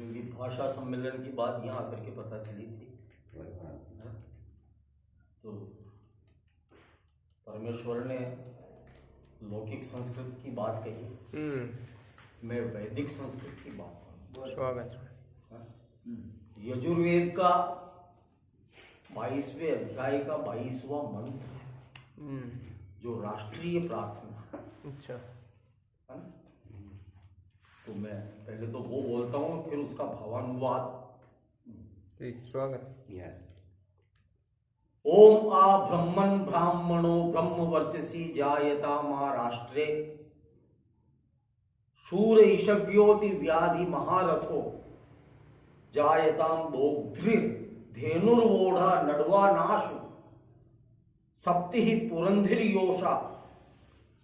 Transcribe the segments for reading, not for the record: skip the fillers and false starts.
क्योंकि भाषा सम्मेलन की बात यहाँ आकर के पता चली थी। तो परमेश्वर ने लौकिक संस्कृत की बात कही, मैं वैदिक संस्कृत की बात करूँ। स्वागत। यजुर्वेद का 22वें अध्याय का 22वां मंत्र है, जो राष्ट्रीय प्रार्थना है। अच्छा, है ना? तो मैं पहले तो वो बोलता हूँ, फिर उसका भावानुवाद। स्वागत। यस। ओम आ ब्रह्मण ब्राह्मणो ब्रह्म वर्चसी जायता मा राष्ट्रे शूर ईशव्योति व्याधि महारथो जायताम दोग्ध्रिर धेनुर्वोढ़ा नडवा नाशु सप्तिहि पुरंधिर योषा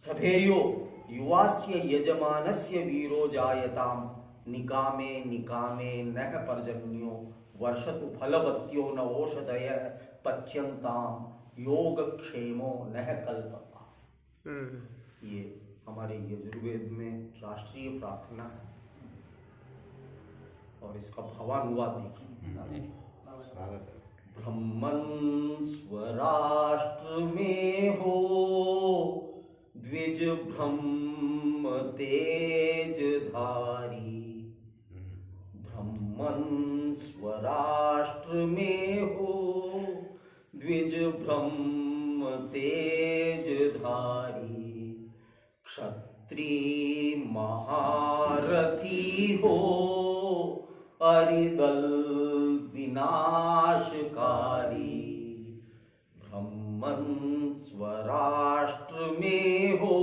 सभेयो युवास्य यजमानस्य वीरो जायताम निकामे निकामे नः पर्जन्यो वर्षतु फलवत्यो न ओषधय पच्यन्ताम योगक्षेमो नः कल्पता। ये हमारे यजुर्वेद में राष्ट्रीय प्रार्थना है और इसका भावानुवाद देखिए। ब्रह्मन् स्वराष्ट्र में हो द्विज ब्रह्म तेज धारी, ब्रह्मन् स्वराष्ट्र में हो द्विज ब्रह्म तेज धारी, क्षत्रिय महारथी हो अरिदल विनाशकारी, ब्रह्मन् स्वराष्ट्र में हो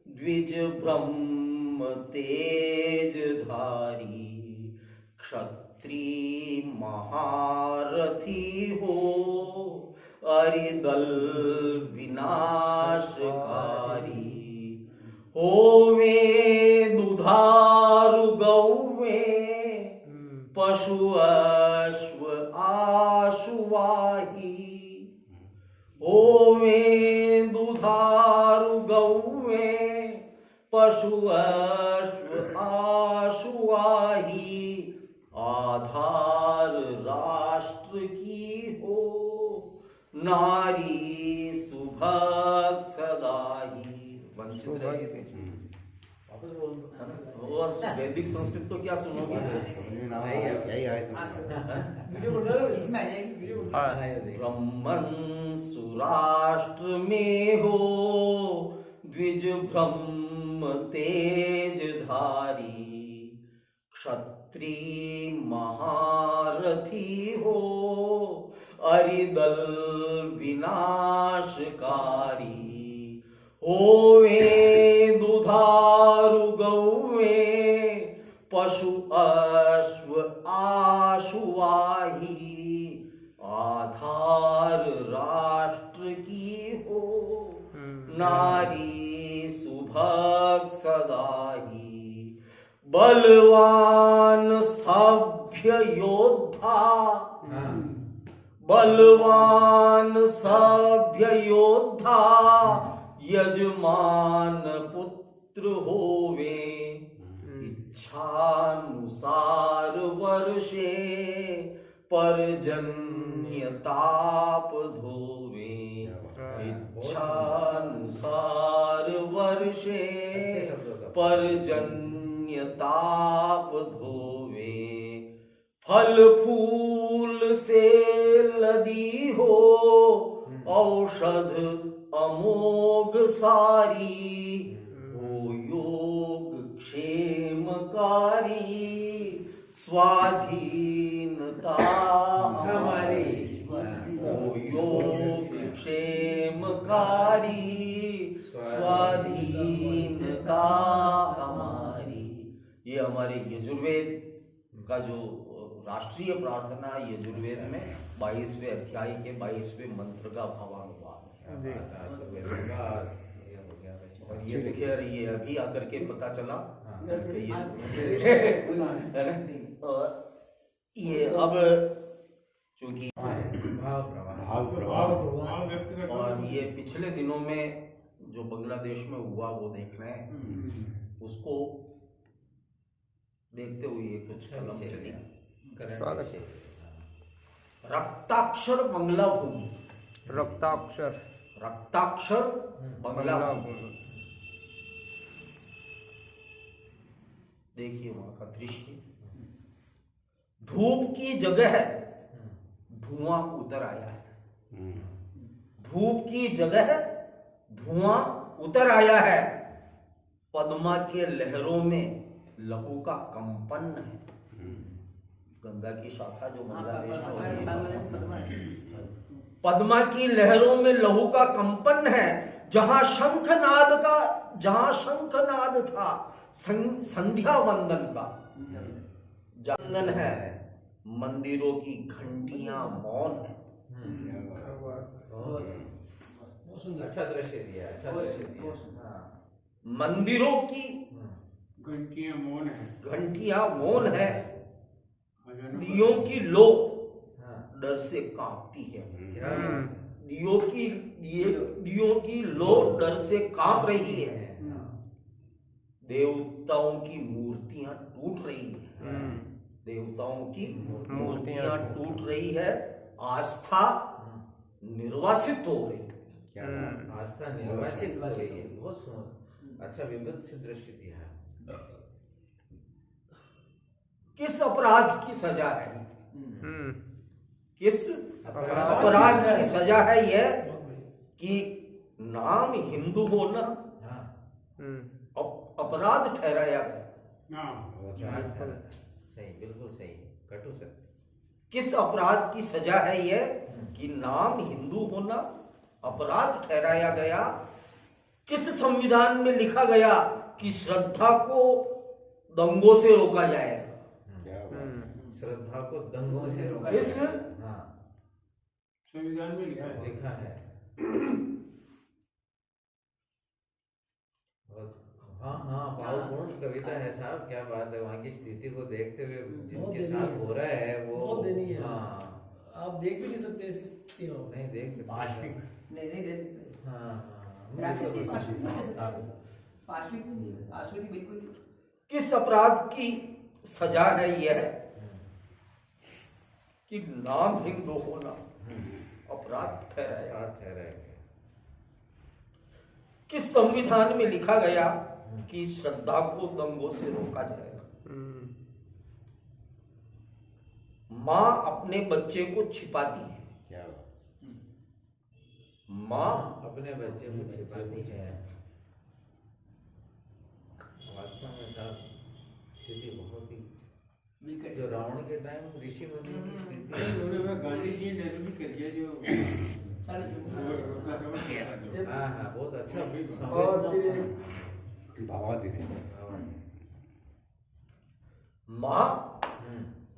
द्विज ब्रह्म तेज धारी, क्षत्रिय महारथी हो अरिदल विनाशकारी, होवे दुधारु गौवे पशु अश्व आशुवाही, होवे दुधारु गौवे पशु अश्व आशुवाही, आधार राष्ट्र की हो नारी सुभग सदाही। वंचित रहिए। वैदिक संस्कृत तो क्या सुनोगे? ब्रह्मन् सुराष्ट्र में हो द्विज ब्रह्म तेज धारी, क्षत्रिय महारथी हो अरिदल विनाशकारी, होवे दुधारु गौवे पशु अश्व आशुवाही, आधार राष्ट्र की हो नारी सुभग सदाही, बलवान सभ्य योद्धा, बलवान सभ्य योद्धा यजमान पुत्र होवे, इच्छानुसार वर्षे परजन्य ताप धोवे, इच्छानुसार वर्षे परजन्य ताप धोवे, फल फूल से लदी हो औषध अमोघ सारी, हो योग क्षेमकारी स्वाधीनता हमारी, हो योग क्षेमकारी स्वाधीनता हमारी। ये हमारे यजुर्वेद का जो राष्ट्रीय प्रार्थना यजुर्वेद में 22वें अध्याय के 22वें मंत्र का भावानुवाद है। और ये देखिए, ये अभी आकर के पता चला ये अब चूंकि और ये पिछले दिनों में जो बांग्लादेश में हुआ वो देख रहे हैं, उसको देखते हुए कुछ कलम चली। स्वागत है। रक्ताक्षर बंगला भूमि, रक्ताक्षर रक्ताक्षर बंगला बंगला भूमि। भूमि। देखिए वहां का दृश्य, धूप की जगह धुआं उतर आया है। धूप की जगह धुआं उतर आया है। पद्मा के लहरों में लहू का कंपन है। गंगा की शाखा जो बांग्लादेश में होती है, पद्मा की लहरों में लहू का कंपन है। जहां शंखनाद था, संध्या वंदन का वंदन है। मंदिरों की घंटियां मौन है। अच्छा दृश्य दिया, अच्छा दृश्य दिया। मंदिरों की घंटियां मौन है, घंटियां मौन है। दियों की लो डर से कांपती है। दियों की लो डर से कांप रही है। देवताओं की मूर्तियां टूट रही है। देवताओं की मूर्तियां टूट रही है। आस्था निर्वासित हो रही है। क्या आस्था निर्वासित हो गई है। बहुत सुंदर, अच्छा विभत्स दृश्य दिया है। किस अपराध की सजा है? किस अपराध की सजा है यह कि नाम हिंदू होना अपराध ठहराया गया। सही, बिल्कुल सही, कटु सत्य। किस अपराध की सजा है यह कि नाम हिंदू होना अपराध ठहराया गया। किस संविधान में लिखा गया कि श्रद्धा को दंगों से रोका जाएगा? श्रद्धा को दंगों से रोका किस संविधान में लिखा है। हाँ, भावपूर्ण कविता है साहब, क्या बात है। वहाँ की स्थिति को देखते हुए जिनके साथ हो रहा है वो बहुत देनी है। हाँ, आप देख भी नहीं सकते ऐसी स्थिति हो। नहीं देख सकते। नहीं देख सकते। हाँ, राक्षसी पाशविक नहीं दे सकते। पाशविक भी नहीं है, आसुरी बिल्कुल नहीं। किस अपराध की सजा है यह कि नाम हिंदू होना अपराध ठहराया। किस संविधान में लिखा गया कि श्रद्धा को दंगों से रोका जाएगा? माँ अपने बच्चे को छिपाती है। क्या माँ अपने बच्चे को छिपाती है। वास्तव में साहब स्थिति बहुत ही, जो रावण के टाइम ऋषि मुनि की स्थिति। उन्होंने गांधी जी ने भी कर दिया जो हाँ, बहुत अच्छा। माँ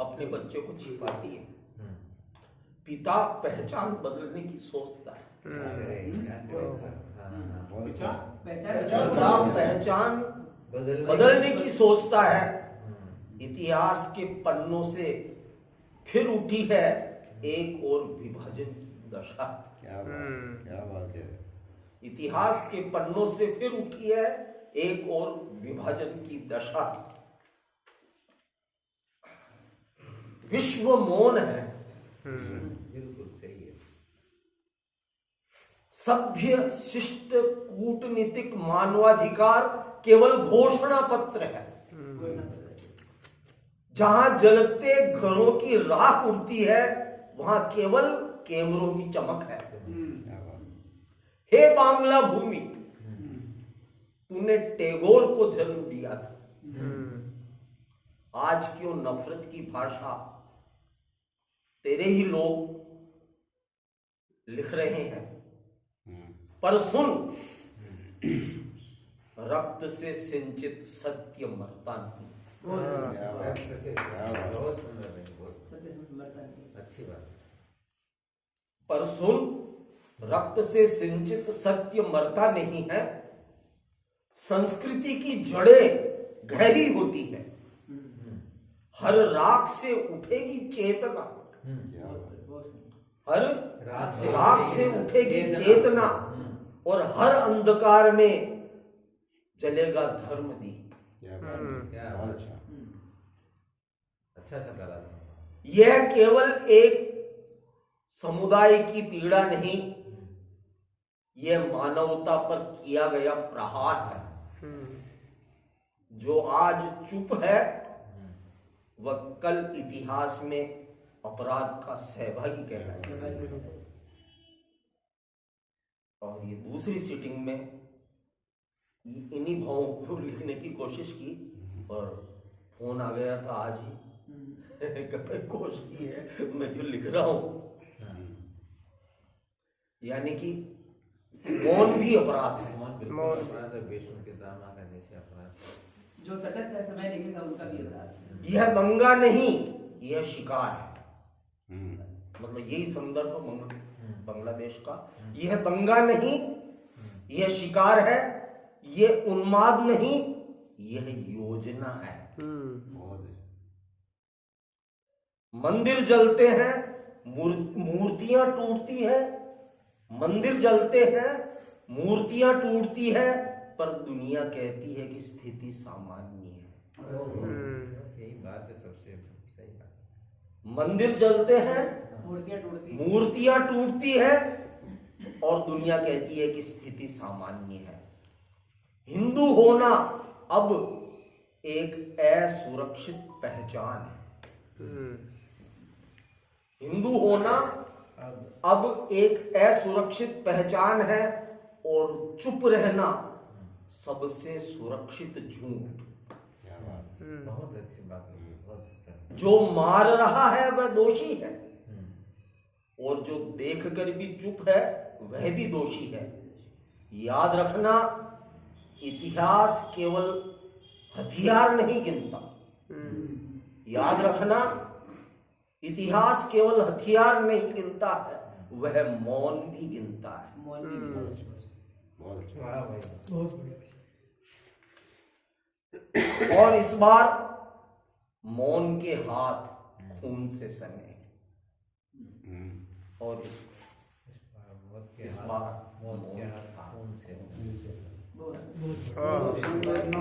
अपने बच्चे को छिपाती है। पिता पहचान बदलने की सोचता है। पिता पहचान बदलने की सोचता है। इतिहास के पन्नों से फिर उठी है एक और विभाजन की दशा। क्या बात है। इतिहास के पन्नों से फिर उठी है एक और विभाजन की दशा। विश्व मौन है। बिल्कुल सही है। सभ्य शिष्ट कूटनीतिक मानवाधिकार केवल घोषणा पत्र है। जहां जलते घरों की राख उड़ती है वहां केवल कैमरों की चमक है। हे बांग्ला भूमि, तूने टैगोर को जन्म दिया था। आज क्यों नफरत की भाषा तेरे ही लोग लिख रहे हैं? पर सुन, रक्त से सिंचित सत्य मरता नहीं। अच्छी बात। पर सुन, रक्त से सिंचित सत्य मरता नहीं है। संस्कृति की जड़ें गहरी होती है। हर राख से उठेगी चेतना। हर राख से उठेगी चेतना और हर अंधकार में जलेगा धर्म दीप। अच्छा सकारात्मक। यह केवल एक समुदाय की पीड़ा नहीं, यह मानवता पर किया गया प्रहार है। जो आज चुप है वह कल इतिहास में अपराध का सहभागी कहलाएगा। और ये दूसरी सीटिंग में इन्हीं भावों को लिखने की कोशिश की और फोन आ गया था आज ही। कभी कोशिश की है, मैं जो लिख रहा हूं, यानी कि मौन भी अपराध है। मौन बिल्कुल अपराध है, बेशुमार के दामा का जैसे अपराध। जो तटस्थ है समय लिखेगा उनका भी अपराध है। यह दंगा नहीं, यह शिकार है। मतलब यही संदर्भ बांग्लादेश का। यह दंगा नहीं, यह शिकार है। यह उन्माद नहीं, यह योजना है। मंदिर जलते हैं, मूर्तियां टूटती है। मंदिर जलते हैं, मूर्तियां टूटती है, पर दुनिया कहती है कि स्थिति सामान्य है। यही बात है, सबसे सही बात। मंदिर जलते हैं, मूर्तियां टूटती है और दुनिया कहती है कि स्थिति सामान्य है। हिंदू होना अब एक असुरक्षित पहचान है। हिंदू होना अब एक असुरक्षित पहचान है और चुप रहना सबसे सुरक्षित झूठ। बहुत अच्छी बात है, बहुत अच्छा। जो मार रहा है वह दोषी है और जो देखकर भी चुप है वह भी दोषी है। याद रखना, इतिहास केवल हथियार नहीं गिनता। याद रखना, इतिहास केवल हथियार नहीं गिनता है, वह मौन भी गिनता है। मौन भी वाह भाई, बहुत बढ़िया। और इस बार मौन के हाथ खून से सने। और इस बार मौत के हाथ खून से। बहुत